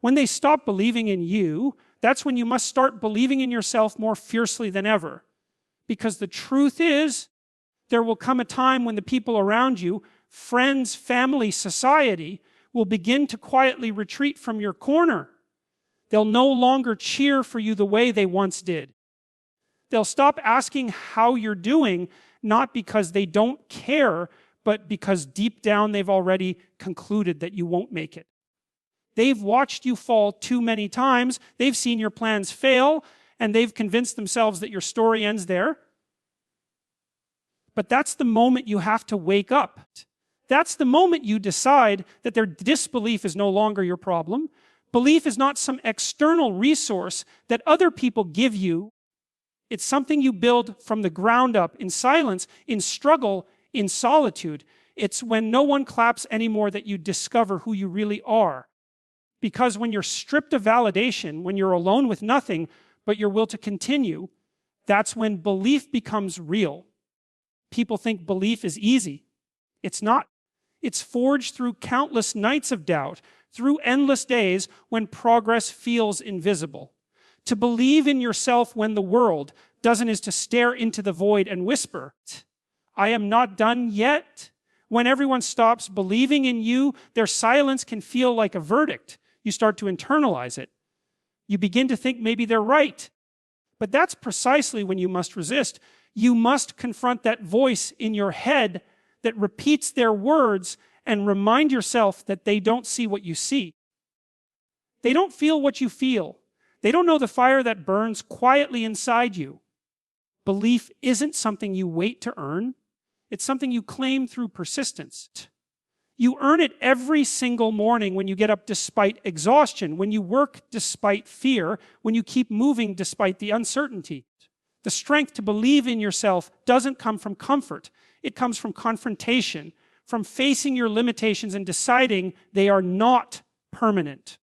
When they stop believing in you, that's when you must start believing in yourself more fiercely than ever. Because the truth is, there will come a time when the people around you, friends, family, society, will begin to quietly retreat from your corner. They'll no longer cheer for you the way they once did. They'll stop asking how you're doing, not because they don't care, but because deep down they've already concluded that you won't make it. They've watched you fall too many times, they've seen your plans fail, and they've convinced themselves that your story ends there. But that's the moment you have to wake up. That's the moment you decide that their disbelief is no longer your problem. Belief is not some external resource that other people give you. It's something you build from the ground up, in silence, in struggle, in solitude. It's when no one claps anymore that you discover who you really are. Because when you're stripped of validation, when you're alone with nothing but your will to continue, that's when belief becomes real. People think belief is easy. It's not. It's forged through countless nights of doubt, through endless days when progress feels invisible. To believe in yourself when the world doesn't is to stare into the void and whisper, I am not done yet. When everyone stops believing in you, their silence can feel like a verdict. You start to internalize it. You begin to think maybe they're right. But that's precisely when you must resist. You must confront that voice in your head that repeats their words and remind yourself that they don't see what you see. They don't feel what you feel. They don't know the fire that burns quietly inside you. Belief isn't something you wait to earn. It's something you claim through persistence. You earn it every single morning when you get up despite exhaustion, when you work despite fear, when you keep moving despite the uncertainty. The strength to believe in yourself doesn't come from comfort. It comes from confrontation, from facing your limitations and deciding they are not permanent.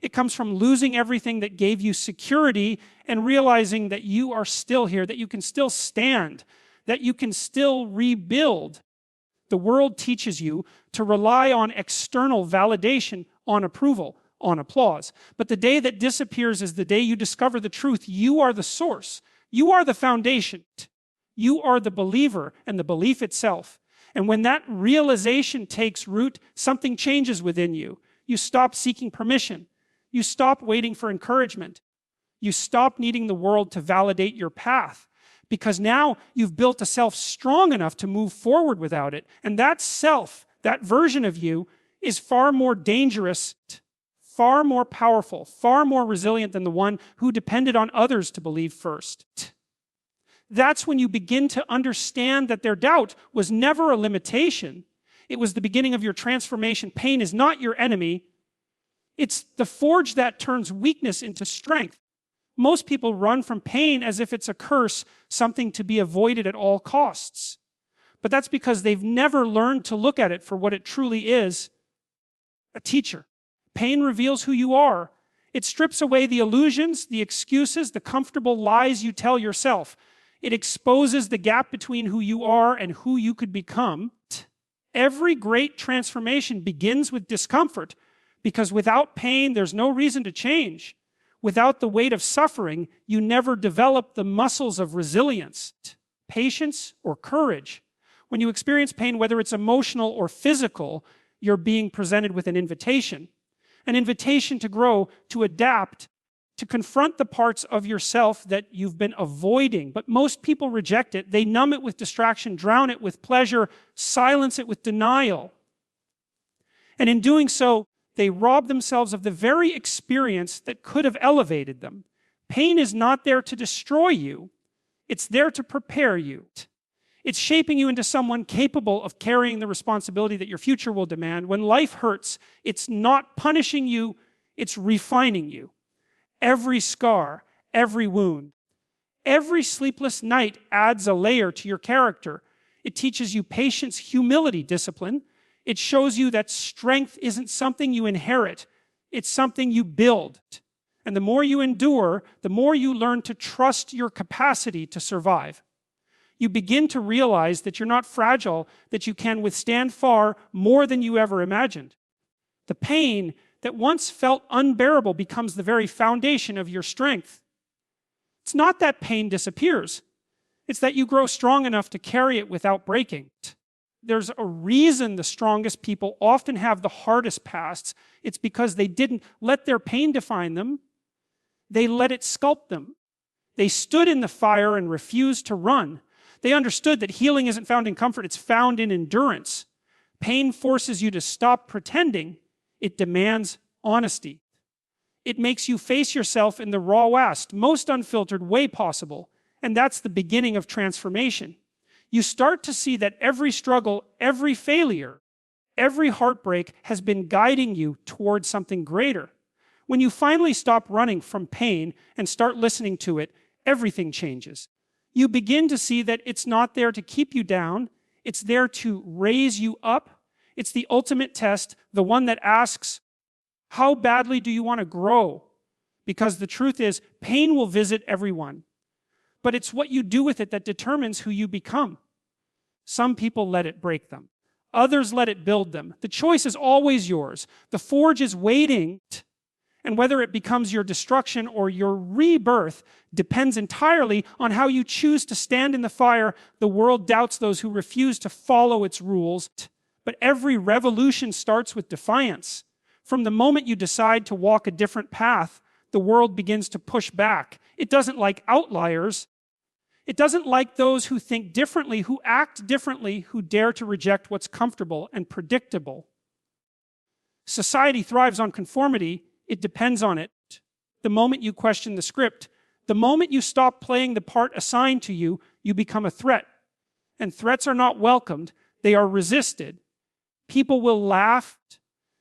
It comes from losing everything that gave you security and realizing that you are still here, that you can still stand, that you can still rebuild. The world teaches you to rely on external validation, on approval, on applause. But the day that disappears is the day you discover the truth. You are the source. You are the foundation. You are the believer and the belief itself. And when that realization takes root, something changes within you. You stop seeking permission. You stop waiting for encouragement. You stop needing the world to validate your path. Because now you've built a self strong enough to move forward without it. And that self, that version of you, is far more dangerous, far more powerful, far more resilient than the one who depended on others to believe first. That's when you begin to understand that their doubt was never a limitation. It was the beginning of your transformation. Pain is not your enemy. It's the forge that turns weakness into strength. Most people run from pain as if it's a curse, something to be avoided at all costs. But that's because they've never learned to look at it for what it truly is, a teacher. Pain reveals who you are. It strips away the illusions, the excuses, the comfortable lies you tell yourself. It exposes the gap between who you are and who you could become. Every great transformation begins with discomfort, because without pain, there's no reason to change. Without the weight of suffering, you never develop the muscles of resilience, patience, or courage. When you experience pain, whether it's emotional or physical, you're being presented with an invitation to grow, to adapt, to confront the parts of yourself that you've been avoiding. But most people reject it. They numb it with distraction, drown it with pleasure, silence it with denial. And in doing so, they rob themselves of the very experience that could have elevated them. Pain is not there to destroy you. It's there to prepare you. It's shaping you into someone capable of carrying the responsibility that your future will demand. When life hurts, it's not punishing you, it's refining you. Every scar, every wound, every sleepless night adds a layer to your character. It teaches you patience, humility, discipline. It shows you that strength isn't something you inherit, it's something you build. And the more you endure, the more you learn to trust your capacity to survive. You begin to realize that you're not fragile, that you can withstand far more than you ever imagined. The pain that once felt unbearable becomes the very foundation of your strength. It's not that pain disappears. It's that you grow strong enough to carry it without breaking. There's a reason the strongest people often have the hardest pasts. It's because they didn't let their pain define them. They let it sculpt them. They stood in the fire and refused to run. They understood that healing isn't found in comfort, it's found in endurance. Pain forces you to stop pretending. It demands honesty. It makes you face yourself in the rawest, most unfiltered way possible. And that's the beginning of transformation. You start to see that every struggle, every failure, every heartbreak has been guiding you towards something greater. When you finally stop running from pain and start listening to it, everything changes. You begin to see that it's not there to keep you down. It's there to raise you up. It's the ultimate test, the one that asks, how badly do you want to grow? Because the truth is, pain will visit everyone. But it's what you do with it that determines who you become. Some people let it break them. Others let it build them. The choice is always yours. The forge is waiting. And whether it becomes your destruction or your rebirth depends entirely on how you choose to stand in the fire. The world doubts those who refuse to follow its rules. But every revolution starts with defiance. From the moment you decide to walk a different path, the world begins to push back. It doesn't like outliers. It doesn't like those who think differently, who act differently, who dare to reject what's comfortable and predictable. Society thrives on conformity. It depends on it. The moment you question the script, the moment you stop playing the part assigned to you, you become a threat. And threats are not welcomed. They are resisted. People will laugh.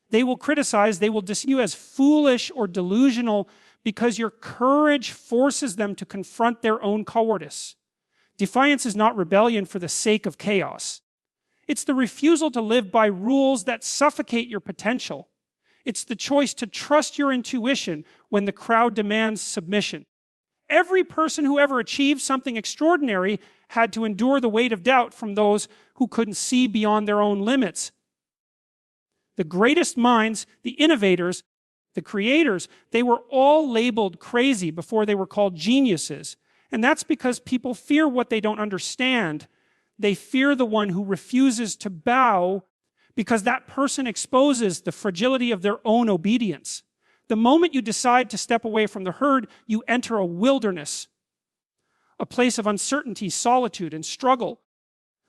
They will criticize. They will dismiss you as foolish or delusional because your courage forces them to confront their own cowardice. Defiance is not rebellion for the sake of chaos. It's the refusal to live by rules that suffocate your potential. It's the choice to trust your intuition when the crowd demands submission. Every person who ever achieved something extraordinary had to endure the weight of doubt from those who couldn't see beyond their own limits. The greatest minds, the innovators, the creators, they were all labeled crazy before they were called geniuses. And that's because people fear what they don't understand. They fear the one who refuses to bow because that person exposes the fragility of their own obedience. The moment you decide to step away from the herd, you enter a wilderness, a place of uncertainty, solitude, and struggle.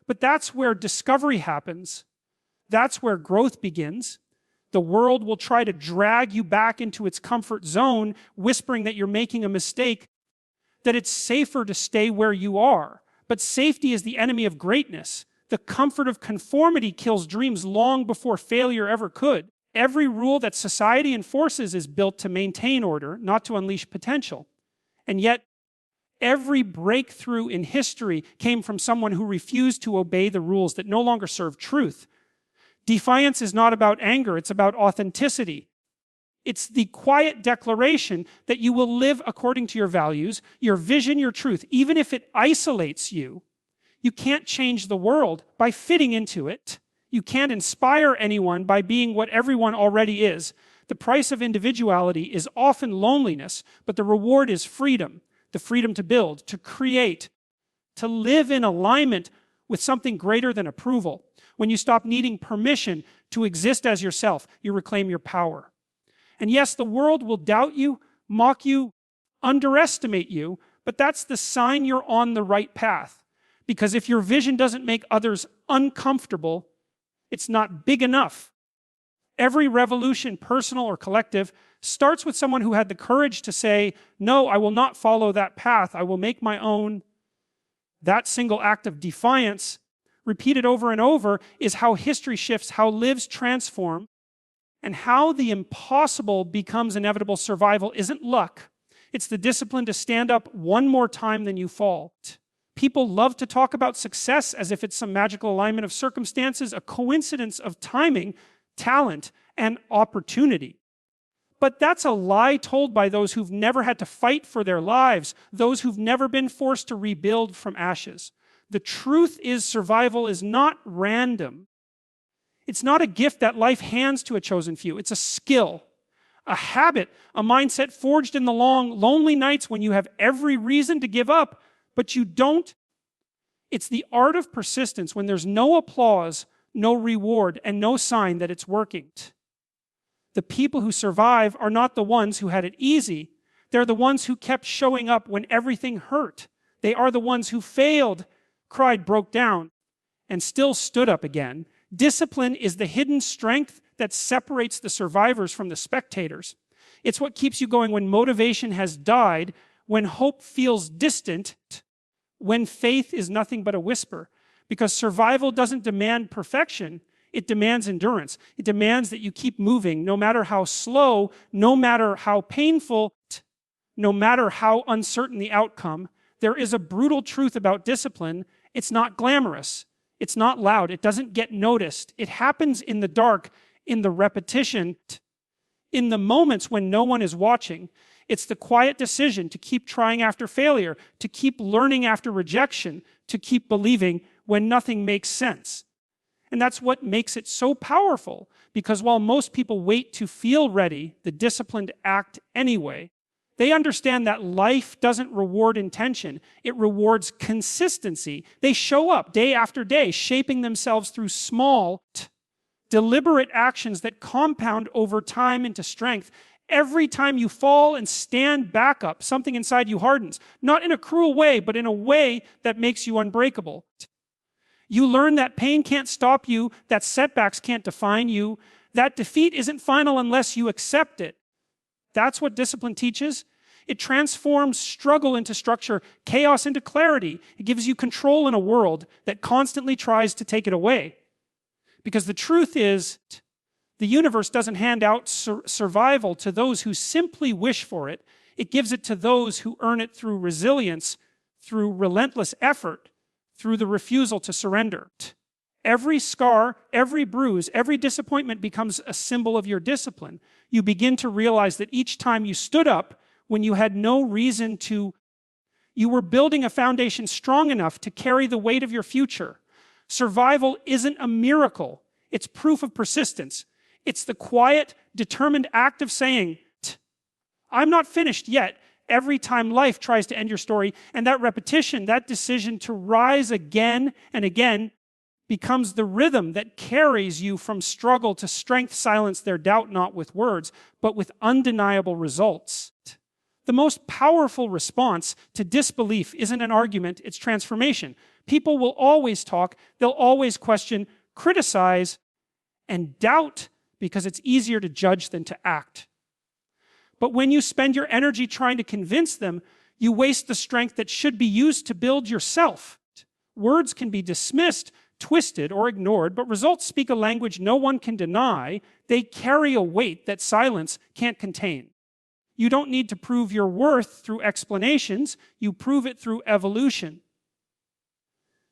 But that's where discovery happens. That's where growth begins. The world will try to drag you back into its comfort zone, whispering that you're making a mistake, that it's safer to stay where you are. But safety is the enemy of greatness. The comfort of conformity kills dreams long before failure ever could. Every rule that society enforces is built to maintain order, not to unleash potential. And yet, every breakthrough in history came from someone who refused to obey the rules that no longer serve truth. Defiance is not about anger, it's about authenticity. It's the quiet declaration that you will live according to your values, your vision, your truth, even if it isolates you. You can't change the world by fitting into it. You can't inspire anyone by being what everyone already is. The price of individuality is often loneliness, but the reward is freedom. The freedom to build, to create, to live in alignment with something greater than approval. When you stop needing permission to exist as yourself, you reclaim your power. And yes, the world will doubt you, mock you, underestimate you, but that's the sign you're on the right path. Because if your vision doesn't make others uncomfortable, it's not big enough. Every revolution, personal or collective, starts with someone who had the courage to say, no, I will not follow that path. I will make my own. That single act of defiance, repeated over and over, is how history shifts, how lives transform, and how the impossible becomes inevitable. Survival isn't luck. It's the discipline to stand up one more time than you fall. People love to talk about success as if it's some magical alignment of circumstances, a coincidence of timing, talent, and opportunity. But that's a lie told by those who've never had to fight for their lives, those who've never been forced to rebuild from ashes. The truth is, survival is not random. It's not a gift that life hands to a chosen few. It's a skill. a habit, a mindset forged in the long, lonely nights when you have every reason to give up, but you don't. It's the art of persistence when there's no applause, no reward, and no sign that it's working. The people who survive are not the ones who had it easy. They're the ones who kept showing up when everything hurt. They are the ones who failed, cried, broke down, and still stood up again. Discipline is the hidden strength that separates the survivors from the spectators. It's what keeps you going when motivation has died, when hope feels distant, when faith is nothing but a whisper. Because survival doesn't demand perfection, it demands endurance. It demands that you keep moving, no matter how slow, no matter how painful, no matter how uncertain the outcome. There is a brutal truth about discipline. It's not glamorous. It's not loud. It doesn't get noticed. It happens in the dark, in the repetition, in the moments when no one is watching. It's the quiet decision to keep trying after failure, to keep learning after rejection, to keep believing when nothing makes sense. And that's what makes it so powerful, because while most people wait to feel ready, the disciplined act anyway. They understand that life doesn't reward intention, it rewards consistency. They show up day after day, shaping themselves through small, deliberate actions that compound over time into strength. Every time you fall and stand back up, something inside you hardens. Not in a cruel way, but in a way that makes you unbreakable. You learn that pain can't stop you, that setbacks can't define you, that defeat isn't final unless you accept it. That's what discipline teaches. It transforms struggle into structure, chaos into clarity. It gives you control in a world that constantly tries to take it away. Because the truth is, the universe doesn't hand out survival to those who simply wish for it. It gives it to those who earn it through resilience, through relentless effort, through the refusal to surrender. Every scar, every bruise, every disappointment becomes a symbol of your discipline. You begin to realize that each time you stood up when you had no reason to, you were building a foundation strong enough to carry the weight of your future. Survival isn't a miracle. It's proof of persistence. It's the quiet, determined act of saying, I'm not finished yet, every time life tries to end your story. And that repetition, that decision to rise again and again, becomes the rhythm that carries you from struggle to strength. Silence their doubt, not with words, but with undeniable results. The most powerful response to disbelief isn't an argument, it's transformation. People will always talk, they'll always question, criticize, and doubt, because it's easier to judge than to act. But when you spend your energy trying to convince them, you waste the strength that should be used to build yourself. Words can be dismissed, twisted, or ignored, but results speak a language no one can deny. They carry a weight that silence can't contain. You don't need to prove your worth through explanations. You prove it through evolution.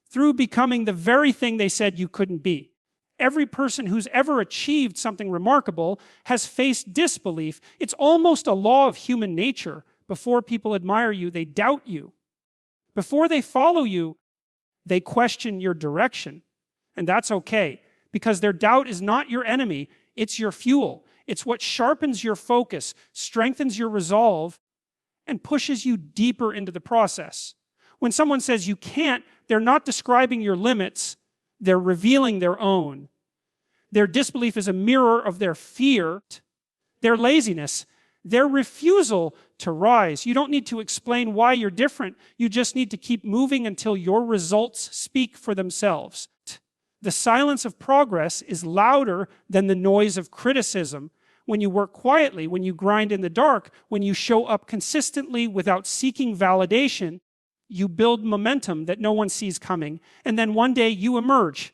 Through becoming the very thing they said you couldn't be. Every person who's ever achieved something remarkable has faced disbelief. It's almost a law of human nature. Before people admire you, they doubt you. Before they follow you, they question your direction. And that's okay, because their doubt is not your enemy, it's your fuel. It's what sharpens your focus, strengthens your resolve, and pushes you deeper into the process. When someone says you can't, they're not describing your limits, they're revealing their own. Their disbelief is a mirror of their fear, their laziness, their refusal to rise. You don't need to explain why you're different. You just need to keep moving until your results speak for themselves. The silence of progress is louder than the noise of criticism. When you work quietly, when you grind in the dark, when you show up consistently without seeking validation, you build momentum that no one sees coming. And then one day you emerge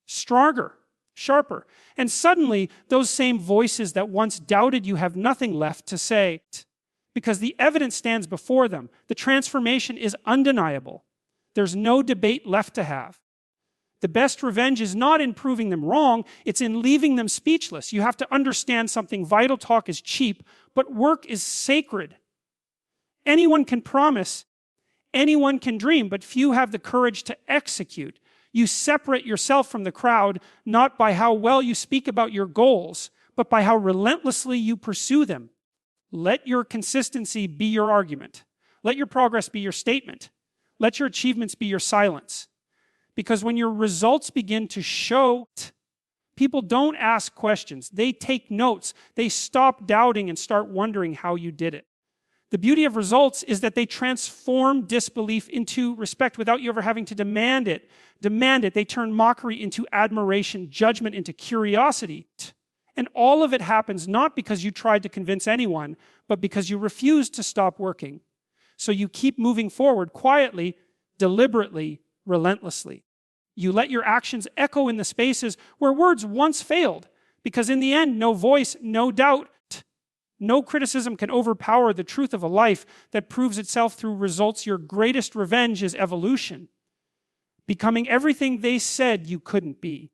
stronger, sharper. And suddenly those same voices that once doubted you have nothing left to say, because the evidence stands before them. The transformation is undeniable. There's no debate left to have. The best revenge is not in proving them wrong, it's in leaving them speechless. You have to understand something. Vital talk is cheap, but work is sacred. Anyone can promise, anyone can dream, but few have the courage to execute. You separate yourself from the crowd, not by how well you speak about your goals, but by how relentlessly you pursue them. Let your consistency be your argument. Let your progress be your statement. Let your achievements be your silence. Because when your results begin to show, people don't ask questions. They take notes. They stop doubting and start wondering how you did it. The beauty of results is that they transform disbelief into respect without you ever having to demand it. Demand it. They turn mockery into admiration, judgment into curiosity. And all of it happens not because you tried to convince anyone, but because you refused to stop working. So you keep moving forward quietly, deliberately, relentlessly. You let your actions echo in the spaces where words once failed, because in the end, no voice, no doubt, no criticism can overpower the truth of a life that proves itself through results. Your greatest revenge is evolution, becoming everything they said you couldn't be.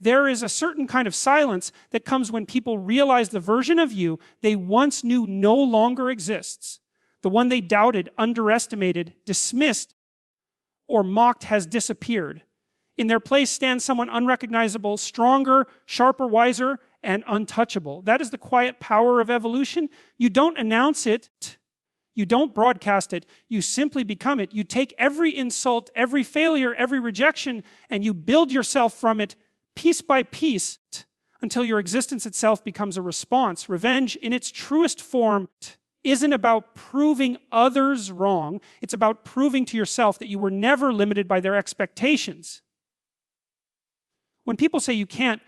There is a certain kind of silence that comes when people realize the version of you they once knew no longer exists. The one they doubted, underestimated, dismissed, or mocked has disappeared. In their place stands someone unrecognizable, stronger, sharper, wiser, and untouchable. That is the quiet power of evolution. You don't announce it. You don't broadcast it. You simply become it. You take every insult, every failure, every rejection, and you build yourself from it piece by piece until your existence itself becomes a response. Revenge in its truest form isn't about proving others wrong. It's about proving to yourself that you were never limited by their expectations. When people say you can't,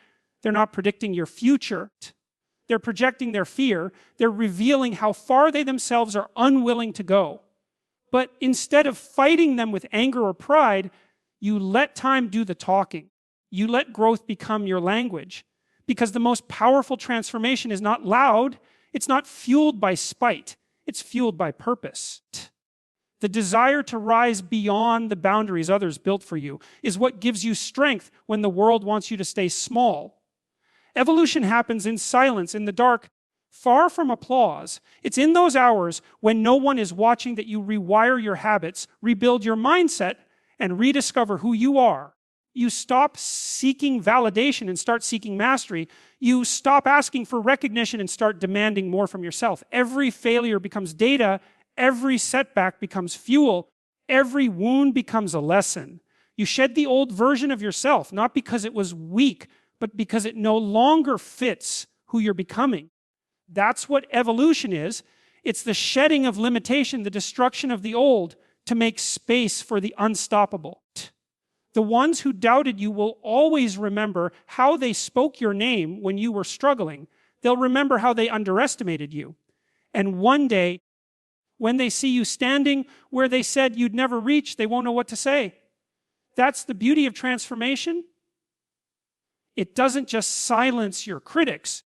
they're not predicting your future. They're projecting their fear. They're revealing how far they themselves are unwilling to go. But instead of fighting them with anger or pride, you let time do the talking. You let growth become your language. Because the most powerful transformation is not loud. It's not fueled by spite. It's fueled by purpose. The desire to rise beyond the boundaries others built for you is what gives you strength when the world wants you to stay small. Evolution happens in silence, in the dark, far from applause. It's in those hours when no one is watching that you rewire your habits, rebuild your mindset, and rediscover who you are. You stop seeking validation and start seeking mastery. You stop asking for recognition and start demanding more from yourself. Every failure becomes data. Every setback becomes fuel. Every wound becomes a lesson. You shed the old version of yourself, not because it was weak, but because it no longer fits who you're becoming. That's what evolution is. It's the shedding of limitation, the destruction of the old, to make space for the unstoppable. The ones who doubted you will always remember how they spoke your name when you were struggling. They'll remember how they underestimated you. And one day, when they see you standing where they said you'd never reach, they won't know what to say. That's the beauty of transformation. It doesn't just silence your critics,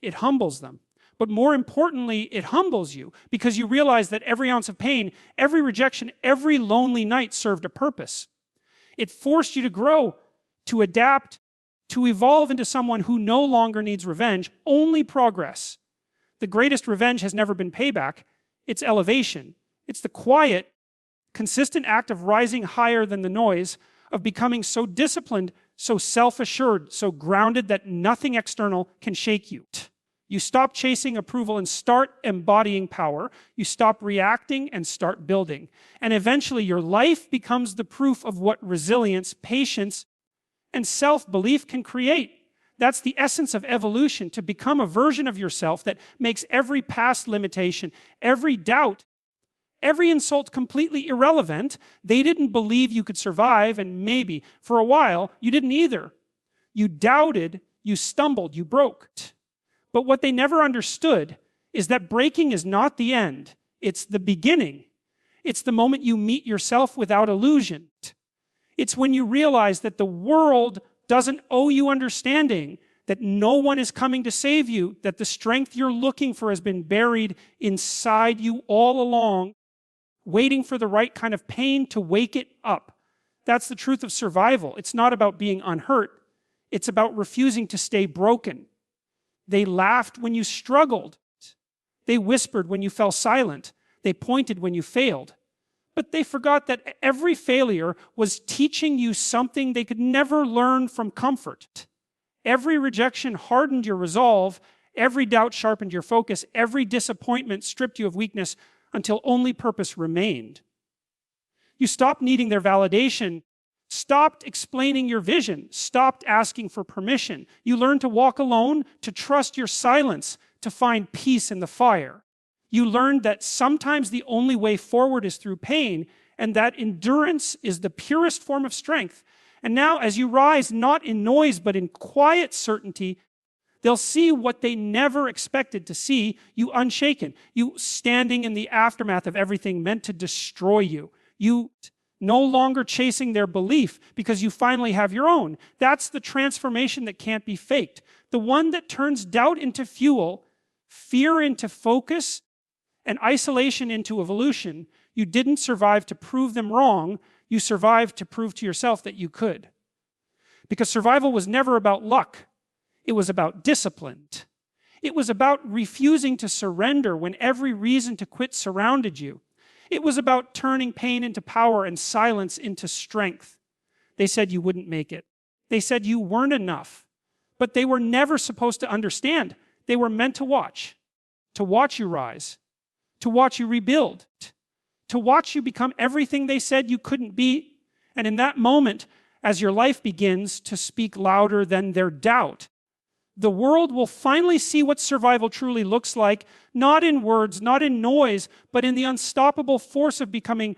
it humbles them. But more importantly, it humbles you because you realize that every ounce of pain, every rejection, every lonely night served a purpose. It forced you to grow, to adapt, to evolve into someone who no longer needs revenge, only progress. The greatest revenge has never been payback. It's elevation. It's the quiet, consistent act of rising higher than the noise, of becoming so disciplined, so self-assured, so grounded that nothing external can shake you. You stop chasing approval and start embodying power. You stop reacting and start building. And eventually your life becomes the proof of what resilience, patience, and self-belief can create. That's the essence of evolution, to become a version of yourself that makes every past limitation, every doubt, every insult completely irrelevant. They didn't believe you could survive, and maybe, for a while, you didn't either. You doubted, you stumbled, you broke. But what they never understood is that breaking is not the end. It's the beginning. It's the moment you meet yourself without illusion. It's when you realize that the world doesn't owe you understanding, that no one is coming to save you, that the strength you're looking for has been buried inside you all along, waiting for the right kind of pain to wake it up. That's the truth of survival. It's not about being unhurt. It's about refusing to stay broken. They laughed when you struggled. They whispered when you fell silent. They pointed when you failed. But they forgot that every failure was teaching you something they could never learn from comfort. Every rejection hardened your resolve. Every doubt sharpened your focus. Every disappointment stripped you of weakness until only purpose remained. You stopped needing their validation, stopped explaining your vision, stopped asking for permission. You learned to walk alone, to trust your silence, to find peace in the fire. You learned that sometimes the only way forward is through pain, and that endurance is the purest form of strength. And now, as you rise, not in noise, but in quiet certainty, they'll see what they never expected to see, you unshaken. You standing in the aftermath of everything meant to destroy you. You no longer chasing their belief because you finally have your own. That's the transformation that can't be faked. The one that turns doubt into fuel, fear into focus, and isolation into evolution. You didn't survive to prove them wrong. You survived to prove to yourself that you could. Because survival was never about luck. It was about discipline. It was about refusing to surrender when every reason to quit surrounded you. It was about turning pain into power and silence into strength. They said you wouldn't make it. They said you weren't enough. But they were never supposed to understand. They were meant to watch you rise, to watch you rebuild, to watch you become everything they said you couldn't be. And in that moment, as your life begins to speak louder than their doubt, the world will finally see what survival truly looks like, not in words, not in noise, but in the unstoppable force of becoming